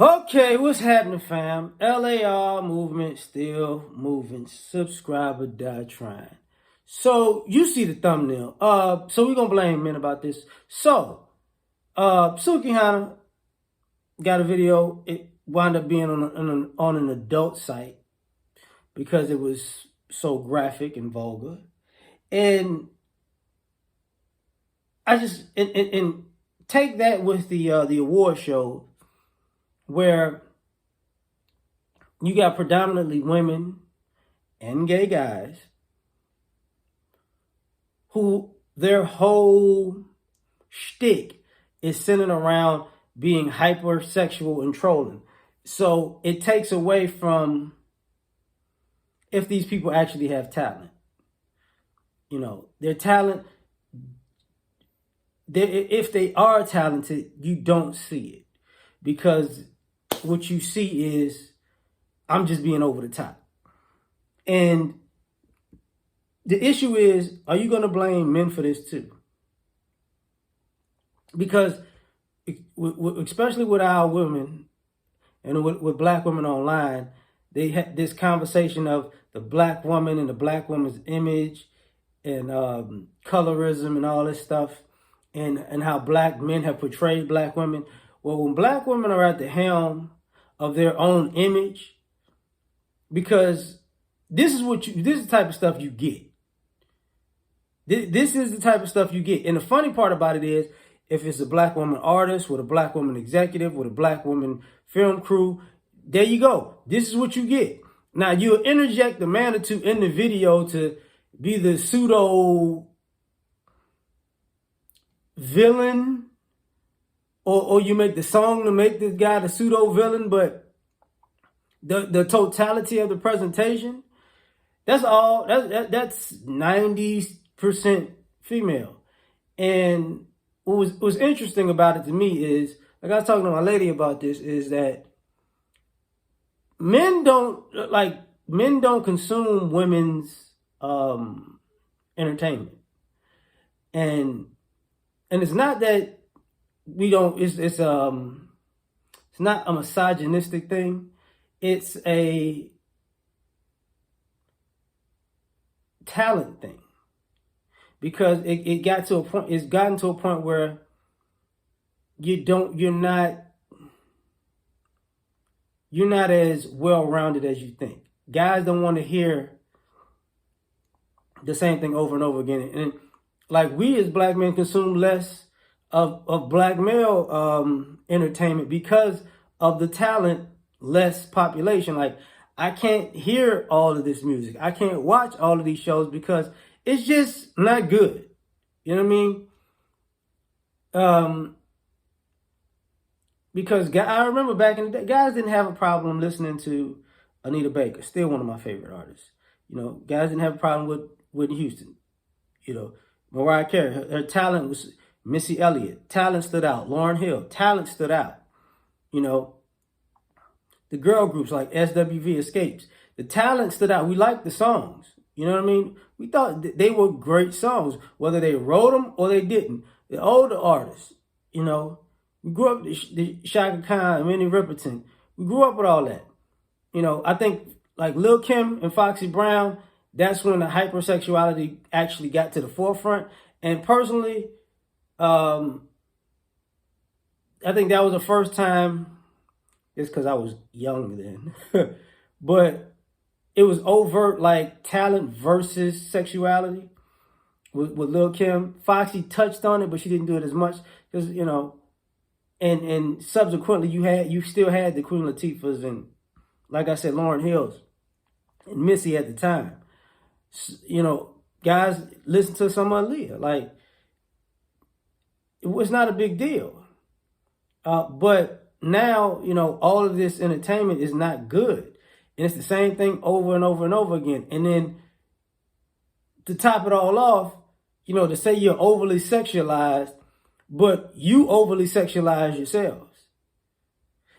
Okay, what's happening, fam? L.A.R. movement still moving. Subscriber die trying. So you see the thumbnail. So we're gonna blame men about this. So, Suki Hana got a video. It wound up being on an adult site because it was so graphic and vulgar. And I just and take that with the award show where you got predominantly women and gay guys who their whole shtick is centered around being hypersexual and trolling. So it takes away from if these people actually have talent. You know, their talent, if they are talented, you don't see it. Because what you see is, I'm just being over the top. And the issue is, are you going to blame men for this too? Because especially with our women and with black women online, they had this conversation of the black woman and the black woman's image and colorism and all this stuff, and how black men have portrayed black women. Well, when black women are at the helm of their own image, because this is the type of stuff you get. This is the type of stuff you get. And the funny part about it is, if it's a black woman artist with a black woman executive with a black woman film crew, there you go. This is what you get. Now, you'll interject the man or two in the video to be the pseudo villain, or you make the song to make this guy the pseudo villain, but the totality of the presentation, that's all. That's 90% female. And what was interesting about it to me is, like I was talking to my lady about this, is that men don't consume women's entertainment, and it's not that we don't. It's not a misogynistic thing. It's a talent thing, because it got to a point. It's gotten to a point where you're not as well-rounded as you think. Guys don't want to hear the same thing over and over again. And like, we as black men consume less of black male entertainment because of the talent less population. Like, I can't hear all of this music. I can't watch all of these shows because it's just not good. You know what I mean? Because I remember back in the day, guys didn't have a problem listening to Anita Baker, still one of my favorite artists. You know, guys didn't have a problem with Whitney Houston. You know, Mariah Carey, her talent was, Missy Elliott, talent stood out. Lauryn Hill, talent stood out. You know, the girl groups like SWV, Escapes, the talent stood out. We liked the songs. You know what I mean? We thought they were great songs, whether they wrote them or they didn't. The older artists, you know, we grew up with the Shaka Khan, Minnie Riperton. We grew up with all that. You know, I think like Lil' Kim and Foxy Brown, that's when the hypersexuality actually got to the forefront. And personally, I think that was the first time, it's because I was young then, but it was overt, like talent versus sexuality with Lil' Kim. Foxy touched on it, but she didn't do it as much because, you know, and subsequently you still had the Queen Latifahs and, like I said, Lauryn Hills and Missy at the time. You know, guys listen to some of Aaliyah. Like, it was not a big deal. But now, you know, all of this entertainment is not good. And it's the same thing over and over and over again. And then to top it all off, you know, to say you're overly sexualized, but you overly sexualize yourselves.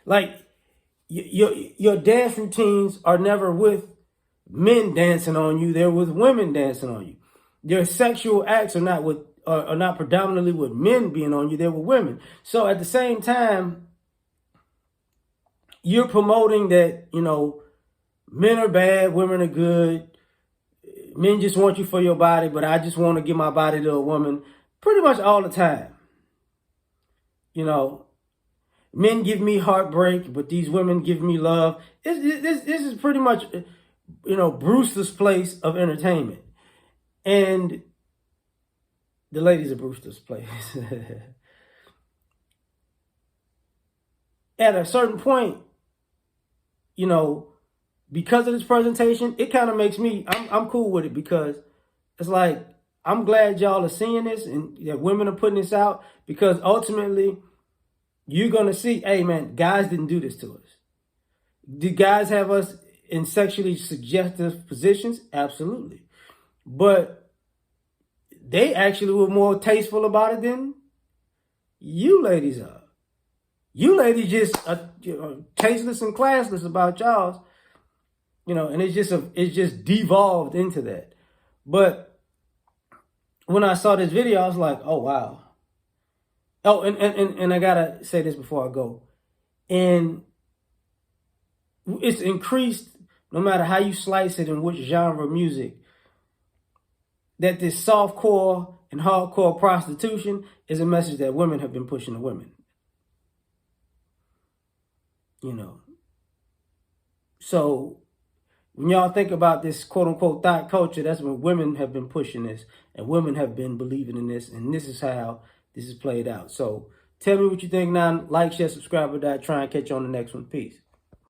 Like, your dance routines are never with men dancing on you. They're with women dancing on you. Your sexual acts are not predominantly with men being on you. They're with women. So at the same time, you're promoting that, men are bad, women are good, men just want you for your body, but I just want to give my body to a woman pretty much all the time. Men give me heartbreak, but these women give me love. This is pretty much, Brewster's place of entertainment. And the ladies of Brewster's place. At a certain point, because of this presentation, it kind of makes me, I'm cool with it, because it's like, I'm glad y'all are seeing this and that women are putting this out, because ultimately you're going to see, hey man, guys didn't do this to us. Did guys have us in sexually suggestive positions? Absolutely. But they actually were more tasteful about it than you ladies are. You ladies just are tasteless and classless about y'all's, and it's just devolved into that. But when I saw this video, I was like, oh wow. Oh, and I gotta say this before I go. And it's increased, no matter how you slice it and which genre of music, that this softcore and hardcore prostitution is a message that women have been pushing to women. So when y'all think about this quote unquote thought culture, that's when women have been pushing this and women have been believing in this, and this is how this is played out. So tell me what you think now. Like, share, subscribe, or try and catch you on the next one. Peace.